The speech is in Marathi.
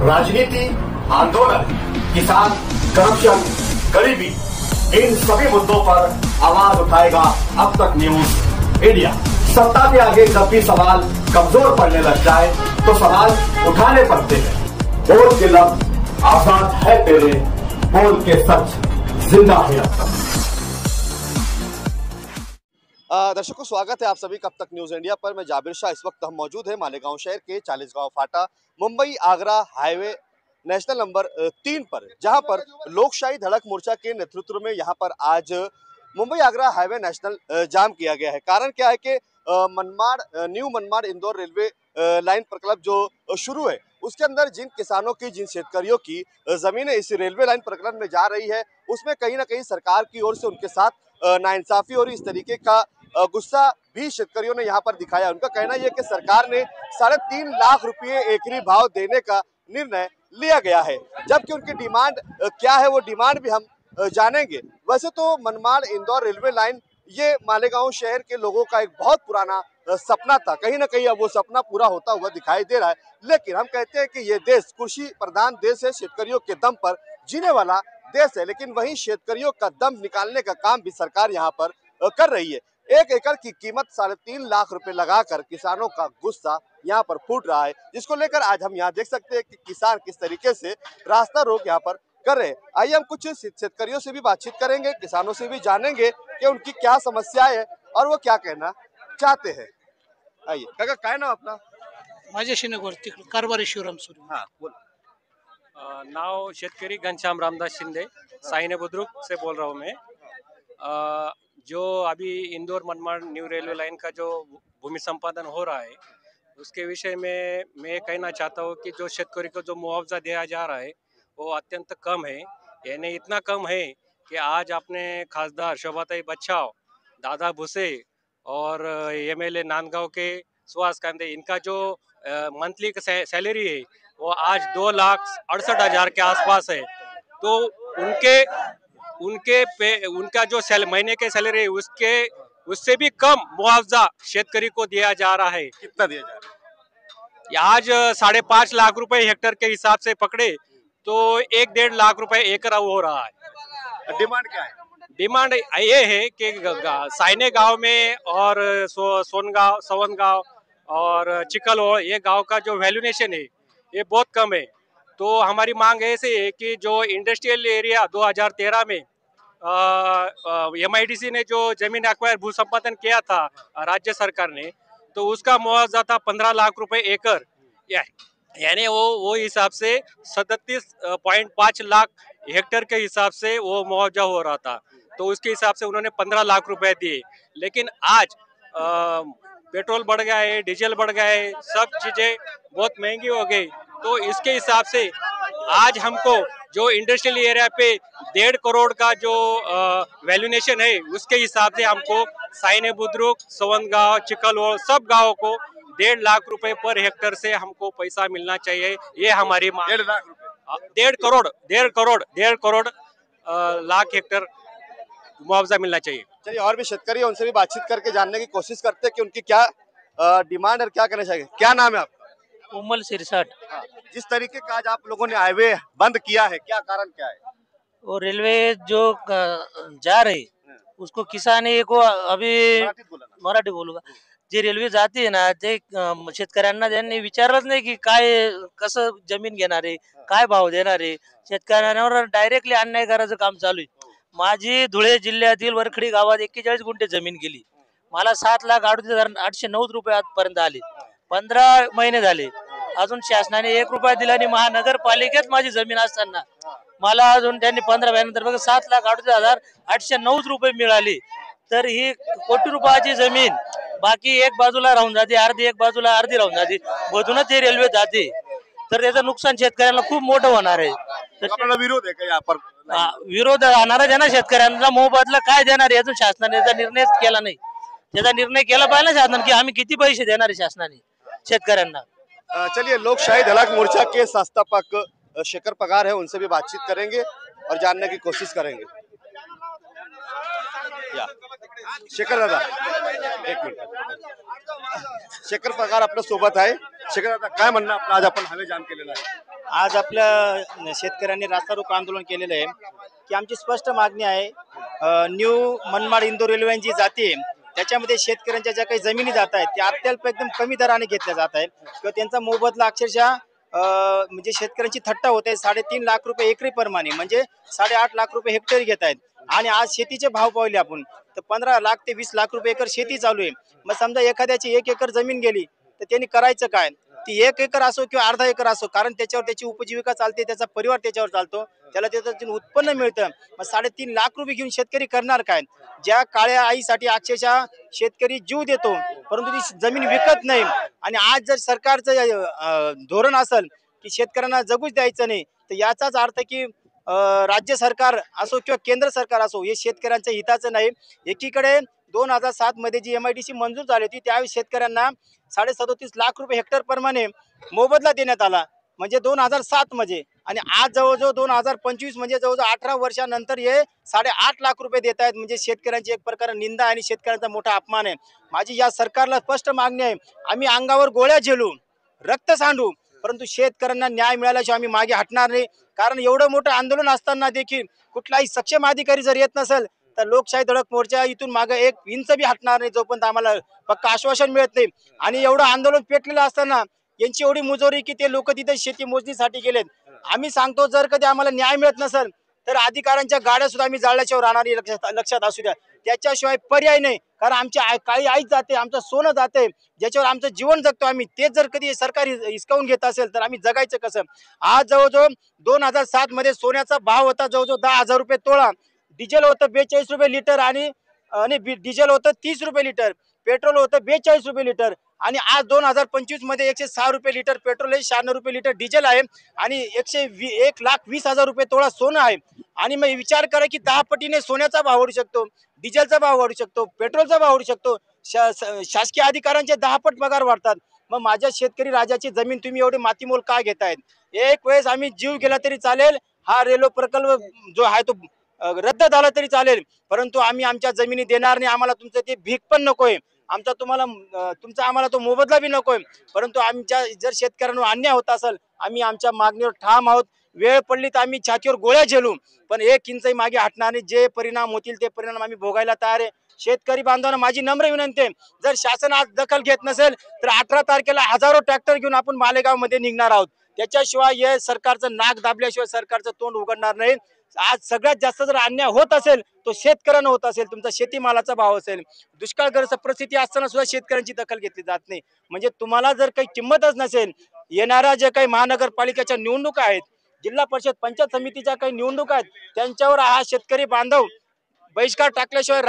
राजनीति, आंदोलन, किसान, करप्शन, गरीबी, इन सभी मुद्दों पर आवाज उठाएगा अब तक न्यूज इंडिया। सत्ता के आगे जब भी सवाल कमजोर पड़ने लग जाए तो सवाल उठाने पड़ते हैं। बोल के लफ्ज आजाद है तेरे, बोल के सच जिंदा है अब तक। दर्शकों, स्वागत है आप सभी का अब तक न्यूज इंडिया पर। मैं जाबिर शाह। इस वक्त हम मौजूद हैं मालेगांव शहर के 40 गांव फाटा Mumbai Agra highway national number 3 पर, जहां पर लोकशाही धड़क मोर्चा के नेतृत्व में यहां पर आज मुंबई आगरा हाईवे नेशनल जाम किया गया है। कारण क्या है कि new Manmad Indore railway line प्रकल्प जो शुरू है, उसके अंदर जिन किसानों की, जिन शेतकारियों की जमीनें इस रेलवे लाइन प्रकल्प में जा रही है, उसमें कहीं ना कहीं सरकार की ओर से उनके साथ नाइंसाफी और इस तरीके का गुस्सा भी शेतकारियों ने यहाँ पर दिखाया। उनका कहना यह कि सरकार ने 3.5 लाख रुपये एकरी भाव देने का निर्णय लिया गया है, जबकि उनकी डिमांड क्या है वो डिमांड भी हम जानेंगे। वैसे तो मनमाड़ इंदौर रेलवे लाइन ये मालेगांव शहर के लोगों का एक बहुत पुराना सपना था। कहीं ना कहीं अब वो सपना पूरा होता हुआ दिखाई दे रहा है। लेकिन हम कहते हैं कि ये देश कृषि प्रधान देश है, शेतकारियों के दम पर जीने वाला देश है, लेकिन वहीं शेतकारियों का दम निकालने का काम भी सरकार यहाँ पर कर रही है। 1 एकड़ की कीमत 3.5 लाख रुपए लगाकर किसानों का गुस्सा यहाँ पर फूट रहा है, जिसको लेकर आज हम यहाँ देख सकते हैं कि किसान किस तरीके से रास्ता रोक यहाँ पर कर रहे हैं। आइए हम कुछ शेतकारियों से भी बातचीत करेंगे, किसानों से भी जानेंगे कि उनकी क्या समस्याएं है और वो क्या कहना चाहते हैं। आइए काका, काय नाव अपना? माझ्याशी कारभारी शिवराम सुरे। हाँ बोल। नाव शेतकरी घनश्याम रामदास शिंदे, साइने बुद्रुक से बोल रहा हूँ मैं। जो अभी Indore Manmad new railway line का जो भूमि संपादन हो रहा है, उसके विषय में मैं कहना चाहता हूँ कि जो शेतकरी को जो मुआवजा दिया जा रहा है वो अत्यंत कम है। यानी इतना कम है कि आज अपने खासदार शोभाताई बच्चाव, दादा भुसे और एमएलए नांदगांव के सुहास कांदे, इनका जो मंथली सैलरी है वो आज 2,68,000 के आसपास है। तो उनका जो महीने के सैलरी है उससे भी कम मुआवजा शेतकरी को दिया जा रहा है। कितना दिया जा रहा है? आज 5.5 लाख रुपए हेक्टर के हिसाब से पकड़े तो 1-1.5 लाख रुपए एकड़ हो रहा है। डिमांड क्या है? डिमांड ये है कि साइने गांव में और सोनगांव, सवनगांव और चिकल, ये गांव का जो वैल्यूएशन है ये बहुत कम है। तो हमारी मांग ऐसे है कि जो इंडस्ट्रियल एरिया 2013 में MIDC ने जो जमीन एक्वायर भू संपादन किया था राज्य सरकार ने, तो उसका मुआवजा था 15 लाख रुपए एकड़, यानी वो हिसाब से 37.5 लाख हेक्टर के हिसाब से वो मुआवजा हो रहा था। तो उसके हिसाब से उन्होंने 15 लाख रुपए दिए। लेकिन आज पेट्रोल बढ़ गया है, डीजल बढ़ गया है, सब चीजें बहुत महंगी हो गई। तो इसके हिसाब से आज हमको जो इंडस्ट्रियल एरिया पे 1.5 करोड़ का जो वैल्यूएशन है, उसके हिसाब से हमको साइने बुद्रुक, सवनगांव, चिकल और सब गाँव को 1.5 लाख रुपए पर हेक्टर से हमको पैसा मिलना चाहिए। ये हमारी मांग। 1.5 लाख रुपए? 1.5 करोड़ लाख हेक्टर मुआवजा मिलना चाहिए। चलिए और भी शेतकरी है, उनसे भी बातचीत करके जानने की कोशिश करते हैं कि उनकी क्या डिमांड और क्या करना चाहिए। क्या नाम है आपका? उमल सिरसाट। जिस तरीके का आज आप लोगों ने हाईवे बंद किया है, क्या कारण क्या है? वो रेल्वे जो जा रही उसको किसान को अभी मराठी बोलूगा, जे रेल्वे जाते ना ते शेतकऱ्यांना त्यांनी विचारलंच नाही की काय कसं जमीन घेणार आहे, काय भाव देणार आहे। शेतकऱ्यांवर डायरेक्टली अन्याय करायचं काम चालू आहे। माझी धुळे जिल्ह्यातील वरखडी गावात 41 गुंठे जमीन गेली। मला 7,38,890 रुपये आजपर्यंत आले। 15 महिने झाले, अजून शासनाने 1 रुपया दिला आणि महानगरपालिकेत माझी जमीन असताना मला अजून त्यांनी 15 महिन्यानंतर बघा 7,38,890 रुपये मिळाले। तर ही कोटी रुपयाची जमीन बाकी एक बाजूला राहून जाते, अर्धी एक बाजूला अर्धी राहून जाते, मधूनच हे रेल्वे जाते। तर त्याचं नुकसान शेतकऱ्यांना खूप मोठं होणार आहे। तर आपल्याला विरोध आहे का या पर? विरोध राहणार आहे ना शेतकऱ्यांना। मोबदला काय देणार आहे अजून शासनाने त्याचा निर्णयच केला नाही। त्याचा निर्णय केला पाहिजे ना शासनाने की आम्ही किती पैसे देणार आहे शासनाने शेतकऱ्यांना। चलिए, लोकशाही धड़क मोर्चा के संस्थापक शेखर पगार है, उनसे भी बातचीत करेंगे और जानने की कोशिश करेंगे। शेखर दादा, 1 मिनिट। शेखर पगार आपल्या सोबत आहे। शेखर दादा, काय म्हणणं आपलं? आज आपण हायवे जाम केलेला आहे। आज आपल्या शेतकऱ्यांनी रास्ता रोको आंदोलन केलेलं आहे की आमची स्पष्ट मागणी आहे, न्यू मनमाड इंदोर रेल्वे जी जाते त्याच्यामध्ये शेतकऱ्यांच्या ज्या काही जमिनी जात आहेत त्या अत्यल्प एकदम कमी दराने घेतल्या जात आहेत किंवा त्यांचा मोबदला अक्षरशः म्हणजे शेतकऱ्यांची थट्टा होत आहे. 3.5 लाख रुपये एकरी प्रमाणे म्हणजे 8.5 लाख रुपये हेक्टरी घेत आहेत. आणि आज शेतीचे भाव पाहिले आपण तर 15 लाख ते 20 लाख रुपये एकर शेती चालू आहे. मग समजा एखाद्याची 1 एकर जमीन गेली तर त्यांनी करायचं काय? ती 1 एकर असो किंवा अर्धा एकर असो, कारण त्याच्यावर त्याची उपजीविका चालते, त्याचा परिवार त्याच्यावर चालतो, त्याला त्याचं उत्पन्न मिळतं. मग 3.5 लाख रुपये घेऊन शेतकरी करणार काय? ज्या काळ्या आईसाठी अक्षरशः शेतकरी जीव देतो परंतु ती जमीन विकत नाही. आणि आज जर सरकारचं धोरण असेल की शेतकऱ्यांना जगूच द्यायचं नाही तर याचाच अर्थ की राज्य सरकार असो किंवा केंद्र सरकार असो हे शेतकऱ्यांच्या हिताचं नाही. एकीकडे 2007 मध्ये जी MIDC मंजूर झाली होती त्यावेळी शेतकऱ्यांना 37.5 लाख रुपये हेक्टर प्रमाणे मोबदला देण्यात आला म्हणजे 2007 मध्ये. आणि आज जवळजवळ 2025 म्हणजे जवळजवळ 18 वर्षानंतर हे 8.5 लाख रुपये देत आहेत. म्हणजे शेतकऱ्यांची एक प्रकारे निंदा आणि शेतकऱ्यांचा मोठा अपमान आहे. माझी या सरकारला स्पष्ट मागणी आहे, आम्ही अंगावर गोळ्या झेलू, रक्त सांडू, परंतु शेतकऱ्यांना न्याय मिळाल्याशिवाय आम्ही मागे हटणार नाही. कारण एवढं मोठं आंदोलन असताना देखील कुठलाही सक्षम अधिकारी जर येत नसेल तर लोकशाही धडक मोर्चा इथून मागे 1 इंच बी हटणार नाही जोपर्यंत आम्हाला पक्का आश्वासन मिळत नाही. आणि एवढं आंदोलन पेटलेलं असताना यांची एवढी मुजोरी की ते लोक तिथे शेती मोजणीसाठी गेलेत. आम्ही सांगतो जर कधी आम्हाला न्याय मिळत नसेल तर अधिकाऱ्यांच्या गाड्या सुद्धा आम्ही जाळल्याशिवाय राहणार लक्षात असू द्या. त्याच्याशिवाय पर्याय नाही. कारण आमची काळी आईच जाते, आमचं सोनं जाते, ज्याच्यावर आमचं जीवन जगतो आम्ही, तेच जर कधी सरकार हिसकावून घेत असेल तर आम्ही जगायचं कसं? आज जवळजवळ 2007 मध्ये सोन्याचा भाव होता जवळजवळ 10,000 रुपये तोळा, डिझेल होतं 42 रुपये लिटर आणि डिझेल होतं 30 रुपये लिटर, पेट्रोल होतं 42 रुपये लिटर. आणि आज 2025 मध्ये 106 रुपये लिटर पेट्रोल आहे, 96 रुपये लिटर डिझेल आहे आणि 1,20,000 रुपये तोळा सोनं आहे. आणि मग विचार करा की 10 पटीने सोन्याचा भाव वाढू शकतो, डिझेलचा भाव वाढू शकतो, पेट्रोलचा भाव वाढू शकतो, शासकीय अधिकाऱ्यांचे 10 पट पगार वाढतात. मग माझ्या शेतकरी राजाची जमीन तुम्ही एवढी मातीमोल का घेतायत? एक वेळेस आम्ही जीव गेला तरी चालेल, हा रेल्वे प्रकल्प जो आहे तो रद्द झाला तरी चालेल, परंतु आम्ही आमच्या जमिनी देणार नाही. आम्हाला तुमचं ते भीक पण नकोय, तुमचा आम्हाला तो मोबदला बी नकोय. परंतु आमच्या जर शेतकऱ्यांवर अन्याय होत असेल आम्ही आमच्या मागणीवर ठाम आहोत. वेळ पडली तर आम्ही छातीवर गोळ्या झेलू, पण 1 इंचही मागे हटणार नाही. जे परिणाम होतील ते परिणाम आम्ही भोगायला तयार आहे. शेतकरी बांधवांना माझी नम्र विनंती आहे, जर शासन आज दखल घेत नसेल तर 18 तारखेला हजारो ट्रॅक्टर घेऊन आपण मालेगाव मध्ये निघणार आहोत. त्याच्याशिवाय हे सरकारचं नाक दाबल्याशिवाय सरकारचं तोंड उघडणार नाही. आज सगळ्यात जास्त जर अन्याय होत असेल तो शेतकऱ्यांना होत असेल, तुमचा शेतीमालाचा भाव असेल, दुष्काळग्रस्त परिस्थिती असताना सुद्धा शेतकऱ्यांची दखल घेतली जात नाही. म्हणजे तुम्हाला जर काही किंमतच नसेल, येणाऱ्या जे काही महानगरपालिकेच्या निवडणुका आहेत, जिल्हा परिषद पंचायत समितीच्या काही निवडणुका आहेत, त्यांच्यावर हा शेतकरी बांधव बहिष्कार टाकल्याशिवाय